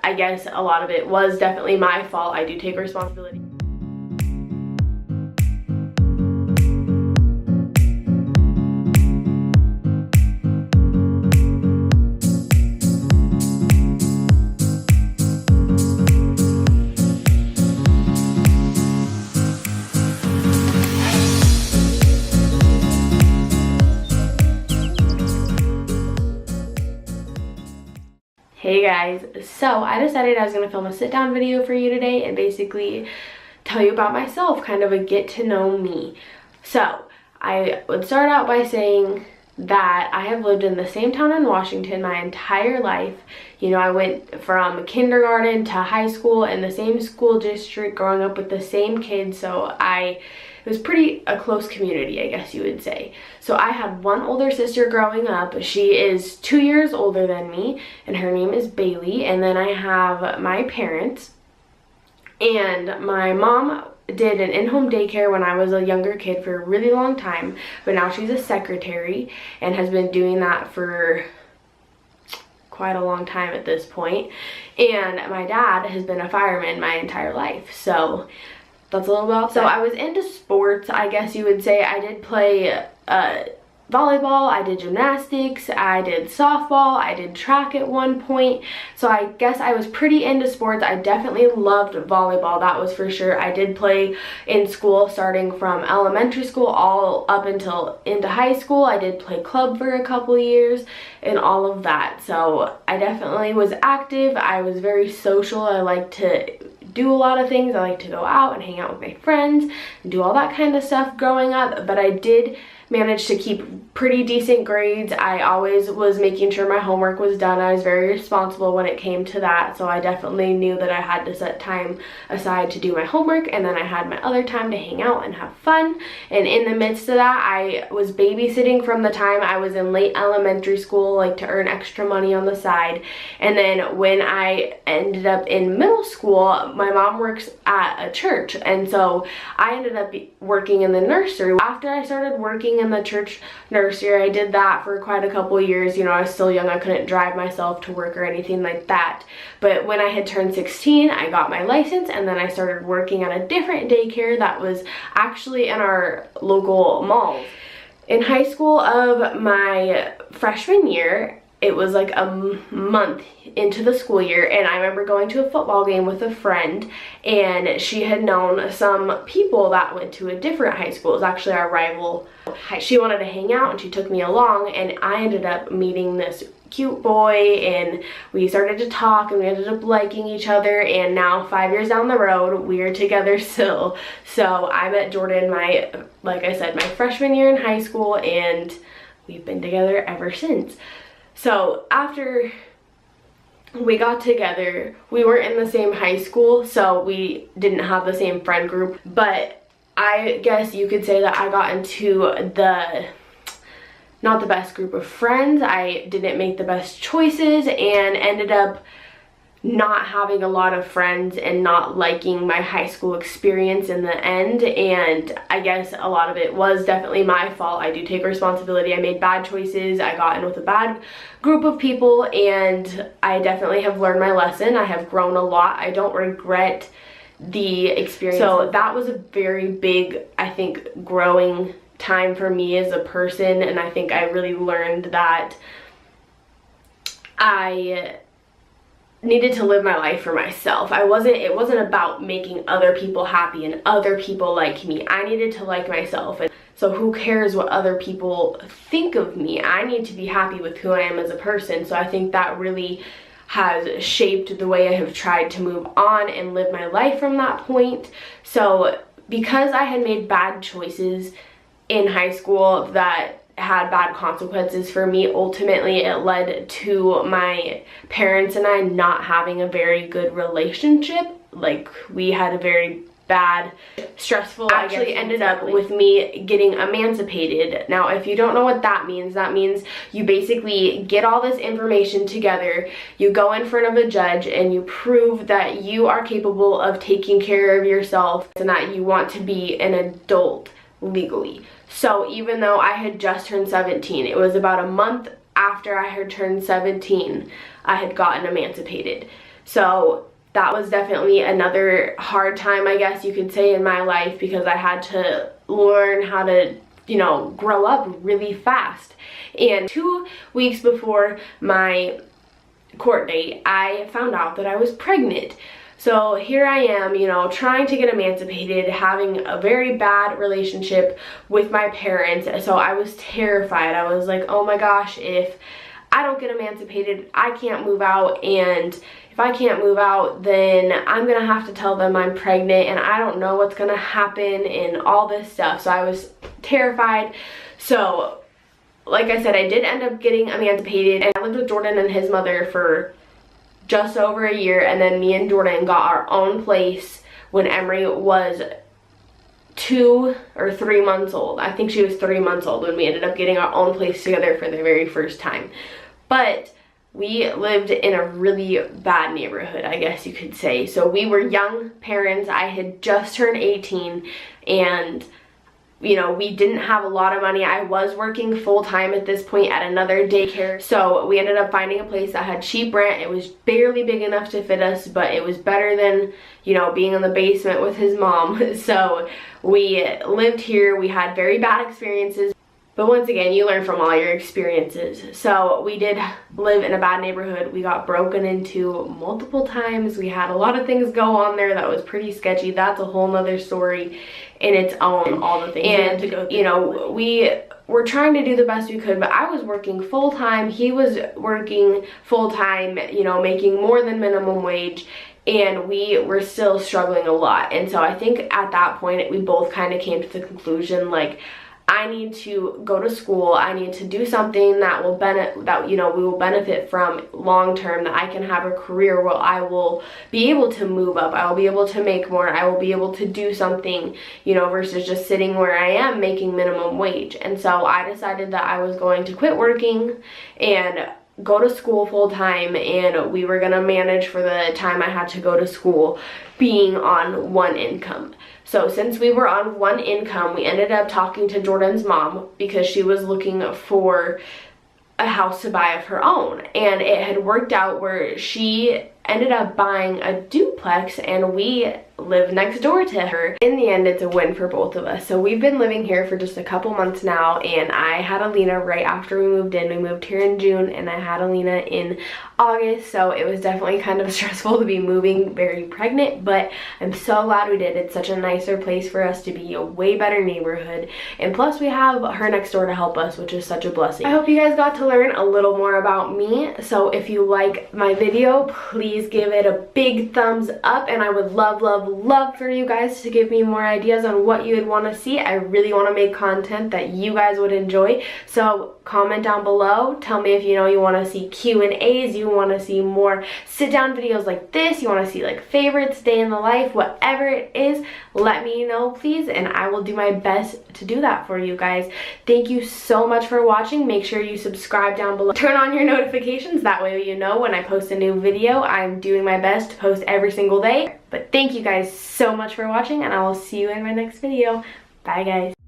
I guess a lot of it was definitely my fault. I do take responsibility. Hey guys, so I decided I was going to film a sit down video for you today and basically tell you about myself, kind of a get to know me. So I would start out by saying that I have lived in the same town in Washington my entire life. You know, I went from kindergarten to high school in the same school district, growing up with the same kids, so it was pretty a close community, I guess you would say. So I had one older sister growing up. She is 2 years older than me, and her name is Bailey. And then I have my parents, and my mom did an in-home daycare when I was a younger kid for a really long time, but now she's a secretary and has been doing that for quite a long time at this point. And my dad has been a fireman my entire life, so that's a little about that. So I was into sports, I guess you would say. I did play volleyball, I did gymnastics, I did softball, I did track at one point. So I guess I was pretty into sports. I definitely loved volleyball, that was for sure. I did play in school starting from elementary school all up until into high school. I did play club for a couple years and all of that. So I definitely was active. I was very social. I liked to do a lot of things. I like to go out and hang out with my friends and do all that kind of stuff growing up, but I did manage to keep pretty decent grades. I always was making sure my homework was done. I was very responsible when it came to that, so I definitely knew that I had to set time aside to do my homework, and then I had my other time to hang out and have fun. And in the midst of that, I was babysitting from the time I was in late elementary school, like to earn extra money on the side. And then when I ended up in middle school, my mom works at a church, and so I ended up working in the nursery. After I started working in the church nursery, I did that for quite a couple years. You know, I was still young, I couldn't drive myself to work or anything like that. But when I had turned 16, I got my license, and then I started working at a different daycare that was actually in our local malls. In high school of my freshman year, it was like a month into the school year, and I remember going to a football game with a friend, and she had known some people that went to a different high school. It was actually our rival. She wanted to hang out, and she took me along, and I ended up meeting this cute boy, and we started to talk, and we ended up liking each other, and now 5 years down the road, we are together still. So I met Jordan like I said, my freshman year in high school, and we've been together ever since. So after we got together, we weren't in the same high school, so we didn't have the same friend group, but I guess you could say that I got into not the best group of friends. I didn't make the best choices and ended up not having a lot of friends and not liking my high school experience in the end. And I guess a lot of it was definitely my fault. I do take responsibility. I made bad choices. I got in with a bad group of people, and I definitely have learned my lesson. I have grown a lot. I don't regret the experience. So that was a very big, I think, growing time for me as a person, and I think I really learned that I needed to live my life for myself. It wasn't about making other people happy and other people like me. I needed to like myself, and so who cares what other people think of me? I need to be happy with who I am as a person. So I think that really has shaped the way I have tried to move on and live my life from that point. So because I had made bad choices in high school that had bad consequences for me, ultimately it led to my parents and I not having a very good relationship. Like, we had a very bad, stressful, actually ended up with me getting emancipated. Now, if you don't know what that means you basically get all this information together, you go in front of a judge, and you prove that you are capable of taking care of yourself and that you want to be an adult legally. So even though I had just turned 17, it was about a month after I had turned 17, I had gotten emancipated. So that was definitely another hard time, I guess you could say, in my life, because I had to learn how to, you know, grow up really fast. And 2 weeks before my court date, I found out that I was pregnant. So here I am, you know, trying to get emancipated, having a very bad relationship with my parents. So I was terrified. I was like, oh my gosh, if I don't get emancipated, I can't move out, and if I can't move out, then I'm gonna have to tell them I'm pregnant, and I don't know what's gonna happen and all this stuff. So I was terrified. So like I said, I did end up getting emancipated, and I lived with Jordan and his mother for just over a year, and then me and Jordan got our own place when Emery was 2 or 3 months old. I think she was 3 months old when we ended up getting our own place together for the very first time. But we lived in a really bad neighborhood, I guess you could say. So we were young parents. I had just turned 18, and you know, we didn't have a lot of money. I was working full-time at this point at another daycare. So we ended up finding a place that had cheap rent. It was barely big enough to fit us, but it was better than, you know, being in the basement with his mom. So we lived here. We had very bad experiences. But once again, you learn from all your experiences. So we did live in a bad neighborhood. We got broken into multiple times. We had a lot of things go on there that was pretty sketchy. That's a whole nother story in its own. All the things we had to go through. You know, we were trying to do the best we could, but I was working full-time. He was working full-time, you know, making more than minimum wage. And we were still struggling a lot. And so I think at that point, we both kind of came to the conclusion, like, I need to go to school. I need to do something that will we will benefit from long term, that I can have a career where I will be able to move up. I will be able to make more. I will be able to do something, you know, versus just sitting where I am making minimum wage. And so I decided that I was going to quit working and go to school full-time, and we were gonna manage for the time I had to go to school being on one income. So since we were on one income, we ended up talking to Jordan's mom because she was looking for a house to buy of her own, and it had worked out where she ended up buying a duplex and we live next door to her. In the end, it's a win for both of us. So we've been living here for just a couple months now, and I had Alina right after we moved in. We moved here in June, and I had Alina in August, so it was definitely kind of stressful to be moving very pregnant, but I'm so glad we did. It's such a nicer place for us to be, a way better neighborhood, and plus we have her next door to help us, which is such a blessing. I hope you guys got to learn a little more about me. So if you like my video, please give it a big thumbs up, and I would love for you guys to give me more ideas on what you would want to see. I really want to make content that you guys would enjoy, so comment down below. Tell me if you want to see Q&As, you want to see more sit down videos like this, you want to see like favorites, day in the life, whatever it is, let me know please, and I will do my best to do that for you guys. Thank you so much for watching. Make sure you subscribe down below, turn on your notifications, that way you know when I post a new video. I'm doing my best to post every single day. But thank you guys so much for watching, and I will see you in my next video. Bye guys.